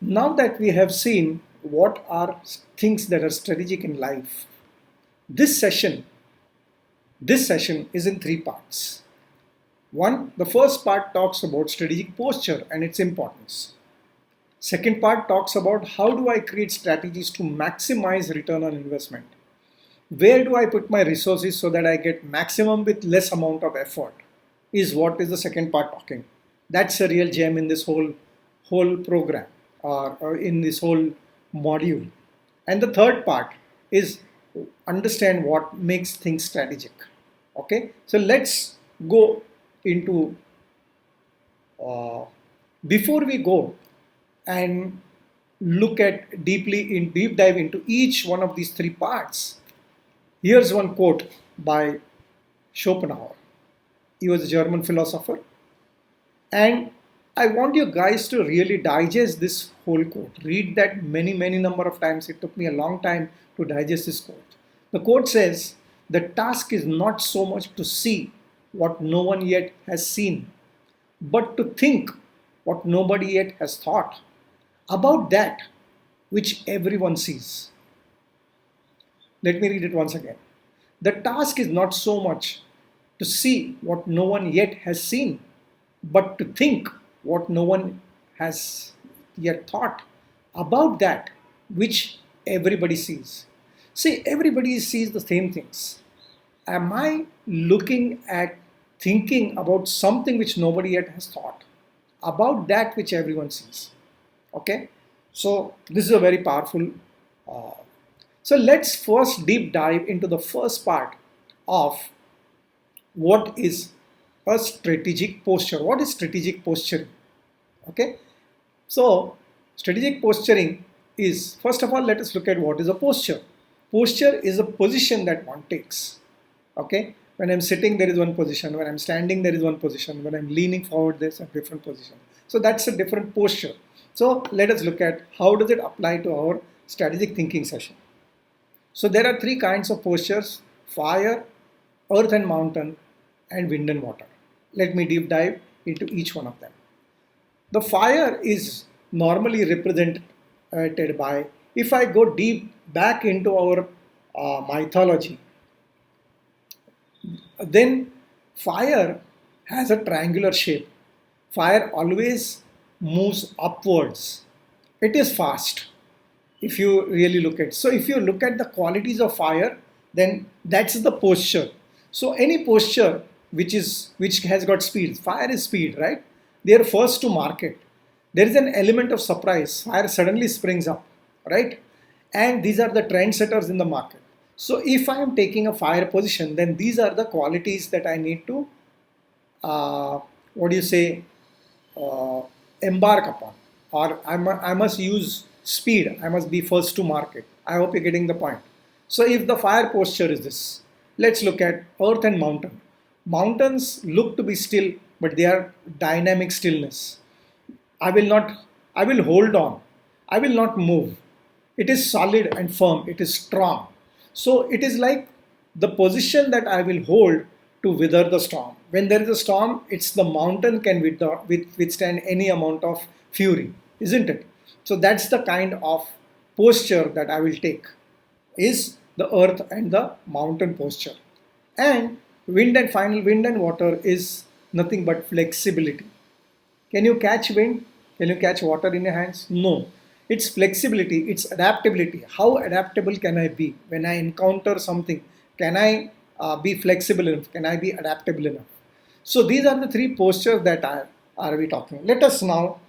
Now that we have seen what are things that are strategic in life, this session, this session is in three parts. One, the first part talks about strategic posture and its importance. Second part talks about how do I create strategies to maximize return on investment. Where do I put my resources so that I get maximum with less amount of effort is what is the second part talking. That's a real gem in this whole program or in this whole module. And the third part is understand what makes things strategic. Okay, so let's go into uh, before we go and look at deep dive into each one of these three parts. Here's one quote by Schopenhauer. He was a German philosopher. And I want you guys to really digest this whole quote. Read that many number of times. It took me a long time to digest this quote. The quote says, the task is not so much to see what no one yet has seen, but to think what nobody yet has thought about that which everyone sees. Let me read it once again. The task is not so much to see what no one yet has seen, but to think what no one has yet thought about that which everybody sees. See, everybody sees the same things. Am I looking at thinking about something which nobody yet has thought about that which everyone sees? Okay, so this is a very powerful. Uh, so let's first deep dive into the first part of what is a strategic posture. What is strategic posturing? Okay, so strategic posturing is, first of all, let us look at what is a posture. Posture is a position that one takes. Okay, when I'm sitting, there is one position. When I'm standing, there is one position. When I'm leaning forward, there's a different position. So that's a different posture. So let us look at how does it apply to our strategic thinking session. So there are three kinds of postures: fire, earth and mountain, and wind and water. Let me deep dive into each one of them. The fire is normally represented by, if I go deep back into our mythology, then fire has a triangular shape. Fire always moves upwards. It is fast if you really look at. So if you look at the qualities of fire, then that's the posture. So any posture which has got speed, fire is speed, right? They are first to market. There is an element of surprise. Fire suddenly springs up, right? And these are the trendsetters in the market. So if I am taking a fire position, then these are the qualities that I need to, what do you say, uh, embark upon, or I must use speed. I must be first to market. I hope you're getting the point. So if the fire posture is this, let's look at earth and mountain. Mountains look to be still, but they are dynamic stillness. I will not, I will hold on. I will not move. It is solid and firm. It is strong. So it is like the position that I will hold to wither the storm. When there is a storm, it's the mountain can withstand any amount of fury, isn't it? So that's the kind of posture that I will take, is the earth and the mountain posture. And wind and water is nothing but flexibility. Can you catch wind? Can you catch water in your hands? No. It's flexibility, it's adaptability. How adaptable can I be when I encounter something? Can I be flexible enough? Can I be adaptable enough? So these are the three postures that are we talking. Let us now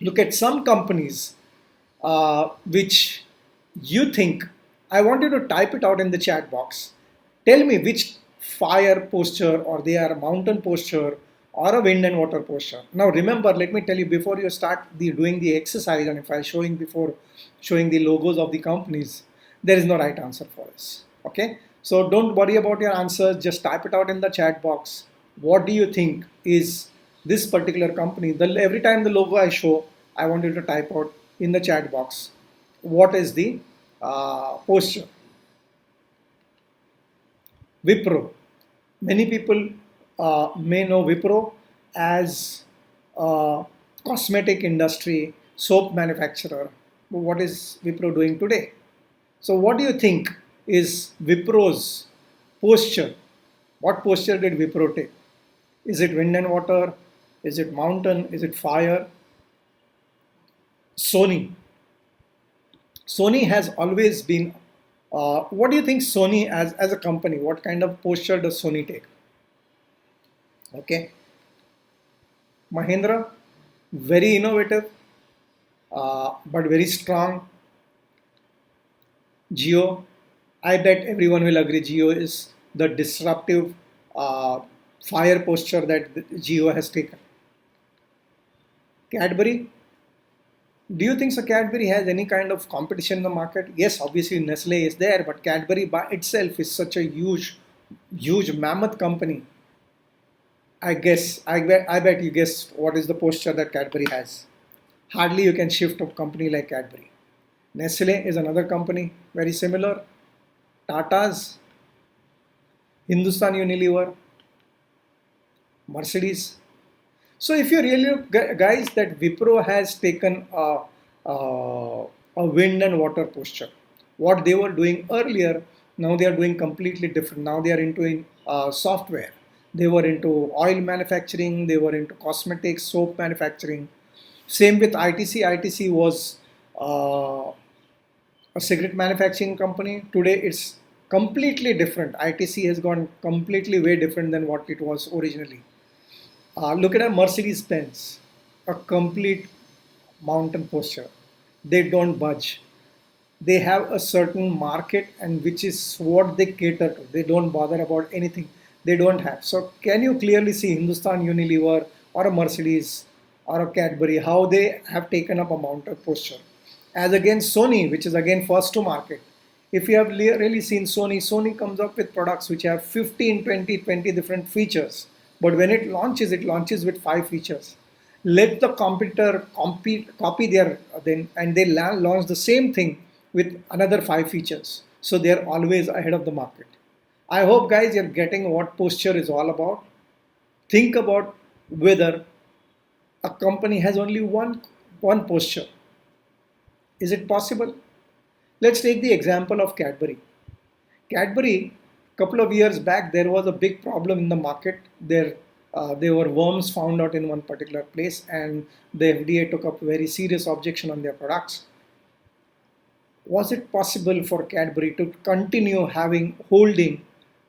look at some companies which you think. I want you to type it out in the chat box. Tell me which fire posture, or they are mountain posture, or a wind and water posture. Now remember, let me tell you before you start doing the exercise, and if I showing before showing the logos of the companies, there is no right answer for this. Okay, so don't worry about your answers. Just type it out in the chat box. What do you think is this particular company? Every time the logo I show, I want you to type out in the chat box what is the posture. Wipro. Many people may know Wipro as a cosmetic industry, soap manufacturer. What is Wipro doing today? So what do you think is Wipro's posture? What posture did Wipro take? Is it wind and water? Is it mountain? Is it fire? Sony. Sony has always been. What do you think Sony as a company? What kind of posture does Sony take? Okay, Mahindra, very innovative, but very strong. Geo, I bet everyone will agree. Geo is the disruptive uh, fire posture that Geo has taken. Cadbury, do you think so Cadbury has any kind of competition in the market? Yes, obviously Nestle is there, but Cadbury by itself is such a huge mammoth company. I bet you guessed what is the posture that Cadbury has. Hardly you can shift a company like Cadbury. Nestle is another company, very similar. Tata's, Hindustan Unilever, Mercedes. So if you really look, guys, that Wipro has taken a wind and water posture. What they were doing earlier, now they are doing completely different. Now they are into software. They were into oil manufacturing. They were into cosmetics, soap manufacturing. Same with ITC. ITC was uh, a cigarette manufacturing company. Today it's completely different. ITC has gone completely way different than what it was originally. Look at a Mercedes Benz, a complete mountain posture. They don't budge. They have a certain market and which is what they cater to. They don't bother about anything they don't have. So can you clearly see Hindustan Unilever or a Mercedes or a Cadbury how they have taken up a mountain posture? As against Sony, which is again first to market. If you have really seen Sony, Sony comes up with products which have 15, 20, 20 different features. But when it launches with 5 features. Let the competitor copy their then and they launch the same thing with another 5 features. So they're always ahead of the market. I hope guys you're getting what posture is all about. Think about whether a company has only one posture. Is it possible? Let's take the example of Cadbury. Cadbury, couple of years back, there was a big problem in the market. There were worms found out in one particular place, and the FDA took up very serious objection on their products. Was it possible for Cadbury to continue holding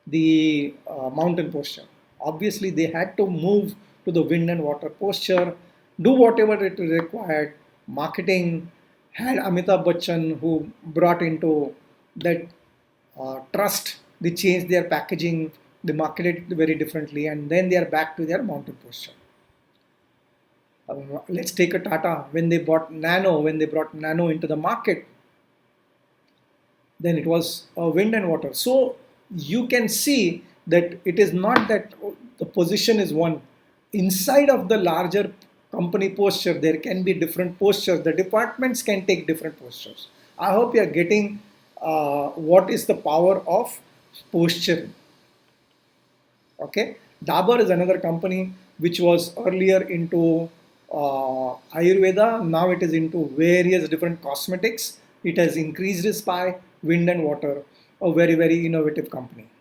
the mountain posture? Obviously, they had to move to the wind and water posture, do whatever it required. Marketing had Amitabh Bachchan who brought into that trust. They changed their packaging, they marketed it very differently, and then they are back to their mountain posture. Let's take a Tata when they brought Nano into the market, then it was wind and water. So you can see that it is not that the position is one. Inside of the larger company posture, there can be different postures. The departments can take different postures. I hope you are getting what is the power of posture. Okay, Dabur is another company which was earlier into Ayurveda. Now it is into various different cosmetics. It has increased its pie, wind and water. A very innovative company.